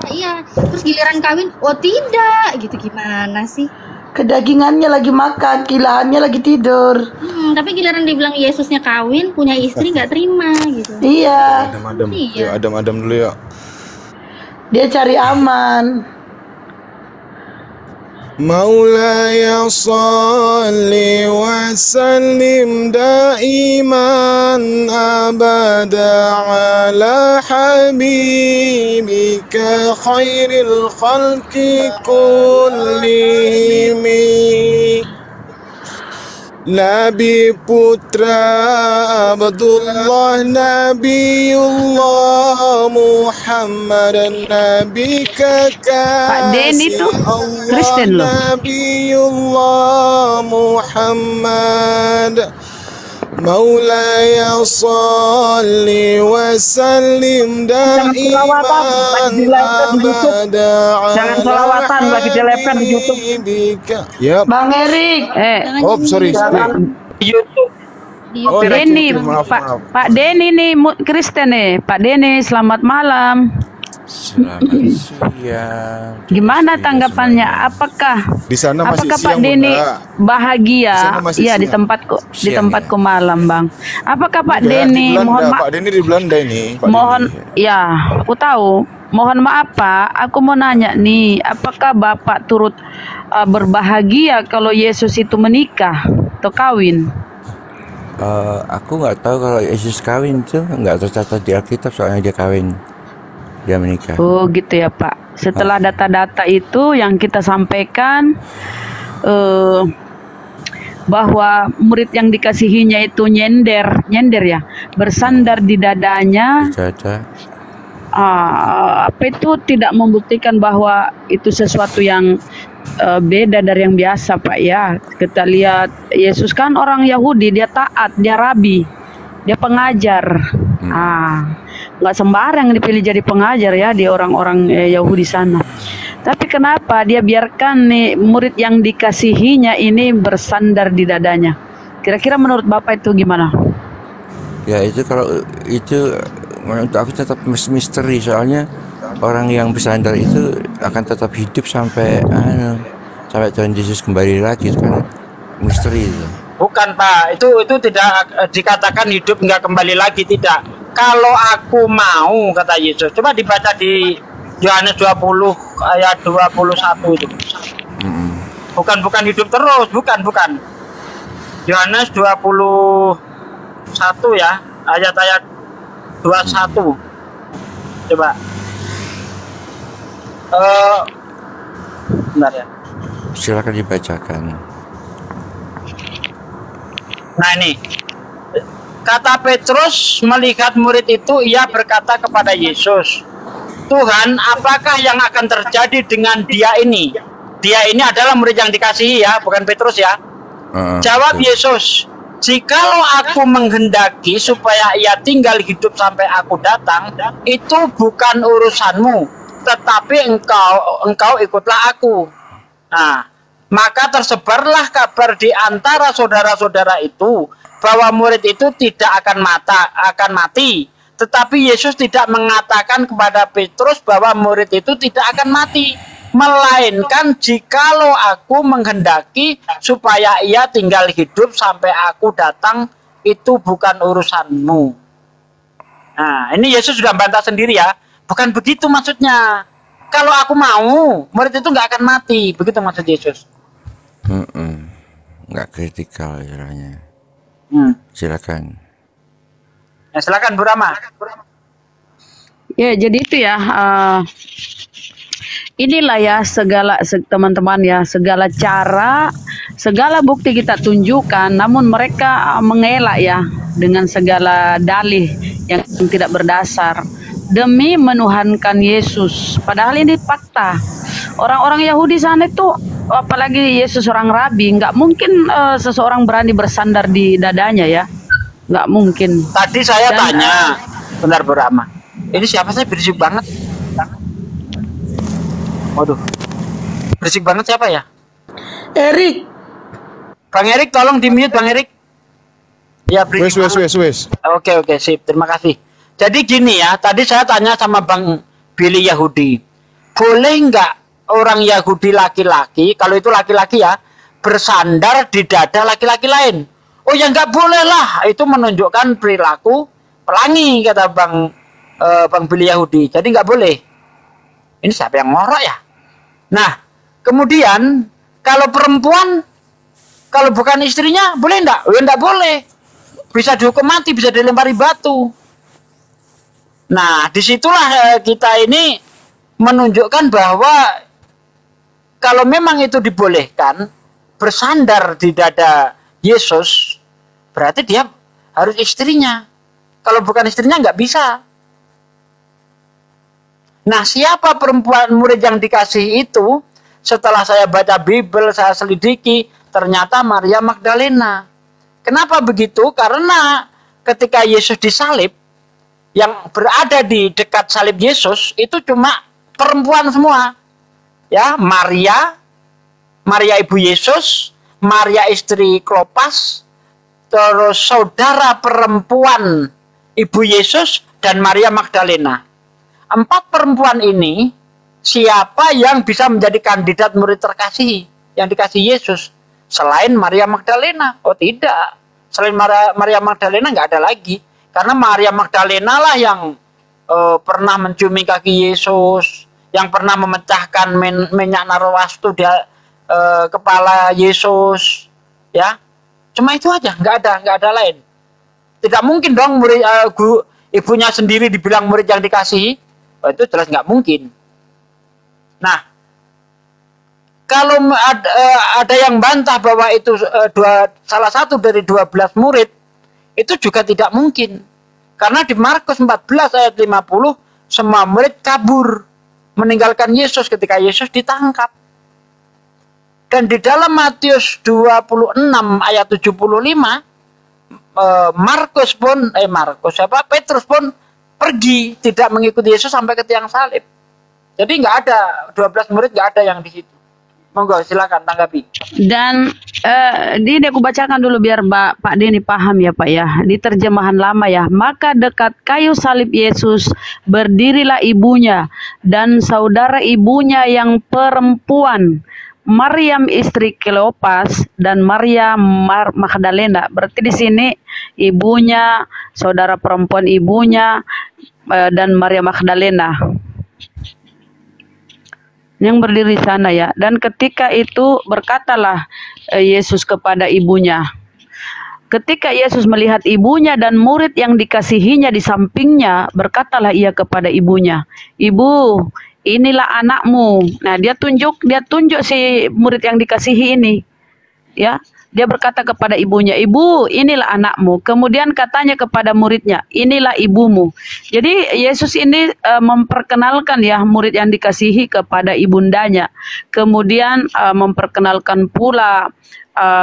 Iya, terus giliran kawin, oh tidak, gitu gimana sih? Kedagingannya lagi makan, kilaannya lagi tidur. Tapi giliran dibilang Yesusnya kawin, punya istri nggak terima gitu. Iya, Adem-adem. Iya. Ya, adem-adem dulu ya. dia cari aman. مولاي صل وسلم دائما أبدا على حبيبك خير الخلق كلهم Nabi Putra Abdullah Nabiullah Muhammad Nabi kekasih Pak Denny tuh Kristen loh. Nabiullah Muhammad Maulaya salli wa sallim da'iman abada Jangan selawatan lagi dilepkan di YouTube. Yap. Bang Erik, Oh, sorry. YouTube. Oh, Denny, maaf. Pak Denny nih Kristen nih. Pak Denny, selamat malam. Selamat siang. Gimana tanggapannya? Apakah Di sana masih Pak siang, Denny Bunda. bahagia? Di sana masih Iya, di siang. tempatku malam, Bang. Apakah Pak Enggak, Denny di Belanda. mohon maaf? Pak Denny di Belanda ini. Pak Mohon Denny. ya, aku tahu. Mohon maaf Pak, aku mau nanya nih, apakah Bapak turut berbahagia kalau Yesus itu menikah atau kawin? Aku nggak tahu kalau Yesus kawin tuh nggak tercatat di Alkitab, soalnya dia kawin, dia menikah. Oh gitu ya Pak. Setelah data-data itu yang kita sampaikan bahwa murid yang dikasihinya itu nyender ya, bersandar di dadanya. Caca. Apa itu tidak membuktikan bahwa itu sesuatu yang beda dari yang biasa, Pak ya. Kita lihat Yesus kan orang Yahudi, dia taat, dia rabi, dia pengajar. Nggak sembarang dipilih jadi pengajar ya di orang-orang Yahudi sana. Tapi kenapa dia biarkan nih murid yang dikasihinya ini bersandar di dadanya? Kira-kira menurut Bapak itu gimana? Ya itu kalau itu untuk aku tetap misteri, soalnya orang yang bersandar itu akan tetap hidup sampai Tuhan Yesus kembali lagi, itu kan misteri itu. Bukan Pak, itu tidak dikatakan hidup nggak kembali lagi, tidak. Kalau aku mau, kata Yesus. Coba dibaca di Yohanes 20 ayat 21 itu. Bukan hidup terus, bukan. Yohanes 21 ya, ayat-ayat 21. Coba. Bentar ya. Silakan dibacakan. Nah ini, kata Petrus melihat murid itu, ia berkata kepada Yesus, Tuhan, apakah yang akan terjadi dengan dia ini? Dia ini adalah murid yang dikasihi ya, bukan Petrus ya. Jawab Yesus, jikalau aku menghendaki supaya ia tinggal hidup sampai aku datang, itu bukan urusanmu, tetapi engkau ikutlah aku. Nah, maka tersebarlah kabar di antara saudara-saudara itu bahwa murid itu tidak akan mati. Tetapi Yesus tidak mengatakan kepada Petrus bahwa murid itu tidak akan mati, melainkan jikalau aku menghendaki supaya ia tinggal hidup sampai aku datang, itu bukan urusanmu. Nah, ini Yesus sudah bantah sendiri ya. Bukan begitu maksudnya. Kalau aku mau, murid itu nggak akan mati. Begitu maksud Yesus. Nggak kritikal caranya. Silakan. Ya, silakan Bu Rama. Ya, jadi itu ya. Inilah ya teman-teman ya, segala cara, segala bukti kita tunjukkan, namun mereka mengelak ya dengan segala dalih yang tidak berdasar demi menuhankan Yesus. Padahal ini fakta. Orang-orang Yahudi sana itu, apalagi Yesus orang rabi, nggak mungkin seseorang berani bersandar di dadanya ya, nggak mungkin. Tadi saya tanya, benar Bu Rama, ini siapa sih berisik banget? Waduh, berisik banget siapa ya? Erik. Bang Erik, tolong di-mute Bang Erik. Ya, wes. Oke, sip. Terima kasih. Jadi gini ya, tadi saya tanya sama Bang Billy Yahudi. Boleh nggak orang Yahudi laki-laki, kalau itu laki-laki ya, bersandar di dada laki-laki lain? Oh ya nggak boleh lah, itu menunjukkan perilaku pelangi, kata Bang Billy Yahudi. Jadi nggak boleh. Ini siapa yang ngorok ya? Nah, kemudian kalau perempuan, kalau bukan istrinya, boleh enggak? Ya enggak boleh. Bisa dihukum mati, bisa dilempari batu. Nah, disitulah kita ini menunjukkan bahwa kalau memang itu dibolehkan, bersandar di dada Yesus, berarti dia harus istrinya. Kalau bukan istrinya nggak bisa. Nah, siapa perempuan murid yang dikasihi itu? Setelah saya baca Bible, saya selidiki, ternyata Maria Magdalena. Kenapa begitu? Karena ketika Yesus disalib, yang berada di dekat salib Yesus itu cuma perempuan semua. Ya, Maria ibu Yesus, Maria istri Klopas, terus saudara perempuan ibu Yesus, dan Maria Magdalena. 4 perempuan ini, siapa yang bisa menjadi kandidat murid terkasih yang dikasih Yesus selain Maria Magdalena? Oh tidak, selain Maria Magdalena nggak ada lagi, karena Maria Magdalena lah yang pernah menciumi kaki Yesus, yang pernah memecahkan minyak narwastu di kepala Yesus, ya. Cuma itu aja, nggak ada lain. Tidak mungkin dong murid ibunya sendiri dibilang murid yang dikasihi. Oh, itu jelas nggak mungkin. Nah, kalau ada yang bantah bahwa itu salah satu dari 12 murid, itu juga tidak mungkin. Karena di Markus 14 ayat 50, semua murid kabur meninggalkan Yesus ketika Yesus ditangkap. Dan di dalam Matius 26 ayat 75, Petrus pun pergi tidak mengikuti Yesus sampai ke tiang salib. Jadi nggak ada 12 murid, nggak ada yang di situ. Monggo silakan tanggapi. Dan ini aku bacakan dulu biar Pak Denny paham ya Pak ya. Di terjemahan lama ya. Maka dekat kayu salib Yesus berdirilah ibunya dan saudara ibunya yang perempuan, Maryam istri Kleopas dan Maria Magdalena. Berarti di sini ibunya, saudara perempuan ibunya, dan Maria Magdalena yang berdiri di sana ya. Dan ketika itu berkatalah Yesus kepada ibunya. Ketika Yesus melihat ibunya dan murid yang dikasihinya di sampingnya, berkatalah ia kepada ibunya, "Ibu, inilah anakmu." Nah, dia tunjuk si murid yang dikasihi ini. Ya, dia berkata kepada ibunya, "Ibu, inilah anakmu." Kemudian katanya kepada muridnya, "Inilah ibumu." Jadi Yesus ini memperkenalkan ya murid yang dikasihi kepada ibundanya. Kemudian memperkenalkan pula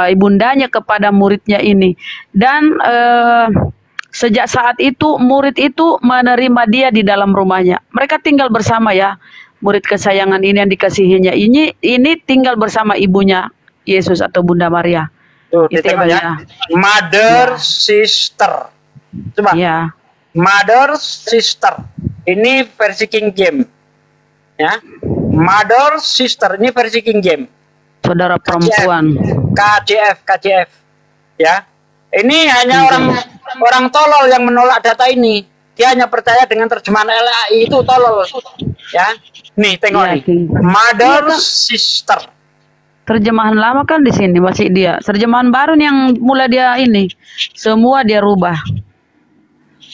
ibundanya kepada muridnya ini. Dan sejak saat itu murid itu menerima dia di dalam rumahnya. Mereka tinggal bersama ya. Murid kesayangan ini yang dikasihinya ini tinggal bersama ibunya Yesus atau Bunda Maria. Tuh, ya. Mother sister. Coba. Ya. Mother sister. Ini versi King James. Ya. Mother sister ini versi King James. Saudara perempuan. KJF. Ya. Ini hanya orang tolol yang menolak data ini. Dia hanya percaya dengan terjemahan LAI itu tolol. Ya. Nih, tengok nih. Mother sister. Terjemahan lama kan di sini masih dia. Terjemahan baru yang mulai dia ini semua dia rubah.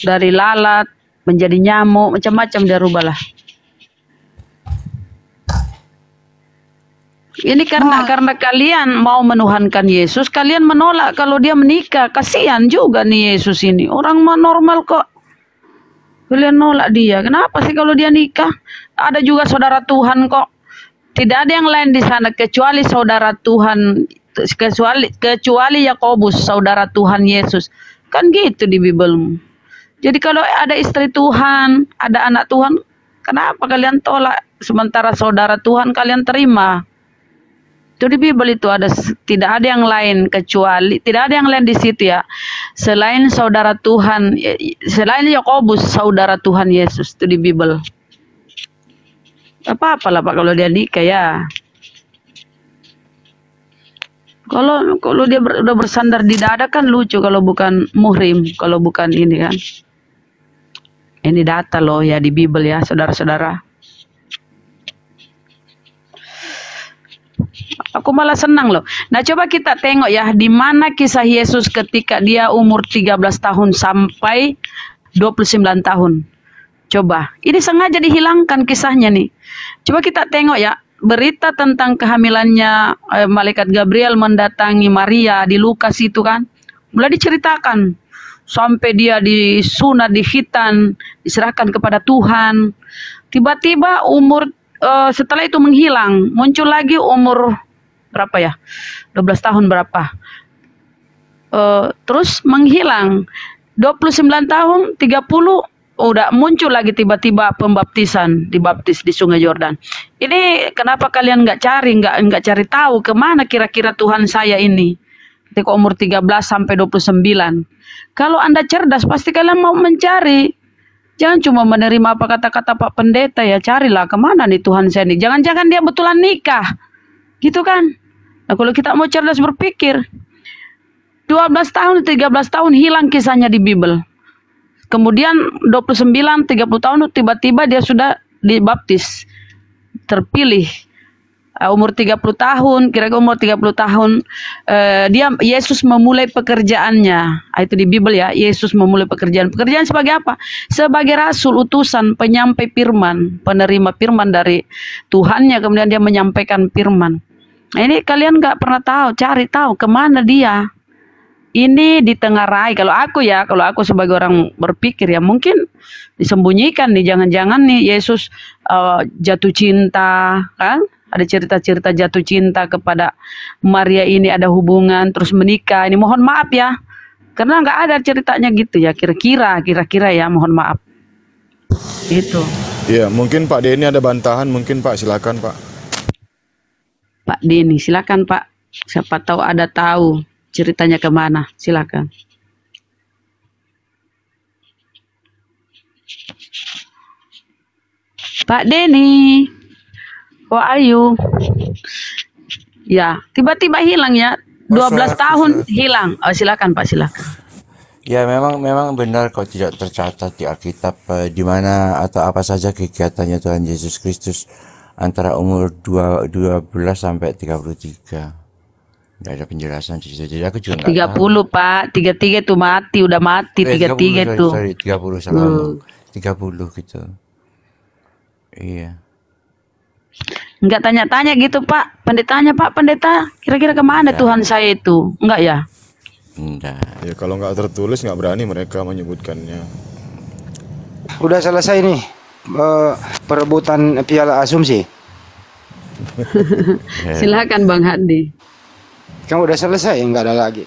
Dari lalat menjadi nyamuk, macam-macam dia rubah lah. Ini karena kalian mau menuhankan Yesus, kalian menolak kalau dia menikah. Kasihan juga nih Yesus ini. Orang normal kok. Kalian nolak dia. Kenapa sih kalau dia nikah? Ada juga saudara Tuhan kok. Tidak ada yang lain di sana kecuali saudara Tuhan, kecuali Yakobus, saudara Tuhan Yesus. Kan gitu di Bible. Jadi kalau ada istri Tuhan, ada anak Tuhan, kenapa kalian tolak? Sementara saudara Tuhan kalian terima. Itu di Bible itu ada, tidak ada yang lain kecuali, tidak ada yang lain di situ ya. Selain saudara Tuhan, selain Yakobus, saudara Tuhan Yesus itu di Bible. Apa-apalah Pak kalau dia nikah ya. Kalau dia udah bersandar di dada kan lucu kalau bukan muhrim, kalau bukan ini kan. Ini data loh ya di Bible ya, saudara-saudara. Aku malah senang loh. Nah, coba kita tengok ya di mana kisah Yesus ketika dia umur 13 tahun sampai 29 tahun. Coba, ini sengaja dihilangkan kisahnya nih. Coba kita tengok ya, berita tentang kehamilannya malaikat Gabriel mendatangi Maria di Lukas itu kan. Mulai diceritakan. Sampai dia disunat, dihitan, diserahkan kepada Tuhan. Tiba-tiba setelah itu menghilang. Muncul lagi umur berapa ya? 12 tahun berapa. Terus menghilang. 29 tahun, 30 udah muncul lagi tiba-tiba pembaptisan, dibaptis di Sungai Yordan. Ini kenapa kalian nggak cari tahu kemana kira-kira Tuhan saya ini ketika umur 13 sampai 29. Kalau Anda cerdas pasti kalian mau mencari. Jangan cuma menerima apa kata-kata Pak Pendeta ya, carilah kemana nih Tuhan saya ini. Jangan-jangan dia betulan nikah. Gitu kan? Nah, kalau kita mau cerdas berpikir, 12 tahun, 13 tahun hilang kisahnya di Bible. Kemudian 29, 30 tahun tiba-tiba dia sudah dibaptis. Terpilih. Umur 30 tahun, kira-kira umur 30 tahun, Yesus memulai pekerjaannya. Itu di Bible ya, Yesus memulai pekerjaan. Pekerjaan sebagai apa? Sebagai rasul, utusan, penyampai firman, penerima firman dari Tuhannya, kemudian dia menyampaikan firman. Nah, ini kalian nggak pernah tahu, cari tahu kemana dia. Ini ditengarai. Kalau aku sebagai orang berpikir ya mungkin disembunyikan nih, jangan-jangan nih Yesus jatuh cinta kan Ada cerita-cerita jatuh cinta kepada Maria ini, ada hubungan terus menikah. Ini mohon maaf ya, karena nggak ada ceritanya gitu ya. Kira-kira ya, mohon maaf. Itu. Iya, mungkin Pak Denny ada bantahan, mungkin Pak, silakan Pak. Pak Denny, silakan Pak. Siapa tahu ada tahu ceritanya kemana, silakan. Pak Denny, how are you? Ya, tiba-tiba hilang ya. 12 tahun hilang. Oh, silakan Pak, silakan. Ya memang benar kalau tidak tercatat di Alkitab di mana atau apa saja kegiatannya Tuhan Yesus Kristus antara umur 12 sampai 33. Tidak ada penjelasan di situ. Jadi aku juga nggak 30 Pak, 33 itu mati, udah mati 33 itu. Sorry, 30 salah. 30 gitu. Iya. Enggak tanya-tanya gitu Pak, pendetanya Pak, pendeta, kira-kira kemana Tuhan saya itu? Enggak ya? Enggak. Ya kalau nggak tertulis nggak berani mereka menyebutkannya. Udah selesai nih perebutan piala asumsi. Silakan Bang Hadi. Kamu udah selesai, nggak ada lagi.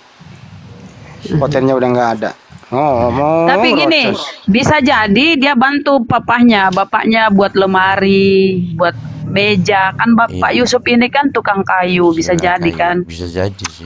Hotelnya udah nggak ada. Oh, tapi gini, bisa jadi dia bantu bapaknya buat lemari, buat meja. Kan Bapak Yusuf ini kan tukang kayu, bisa jadi kan? Bisa jadi sih.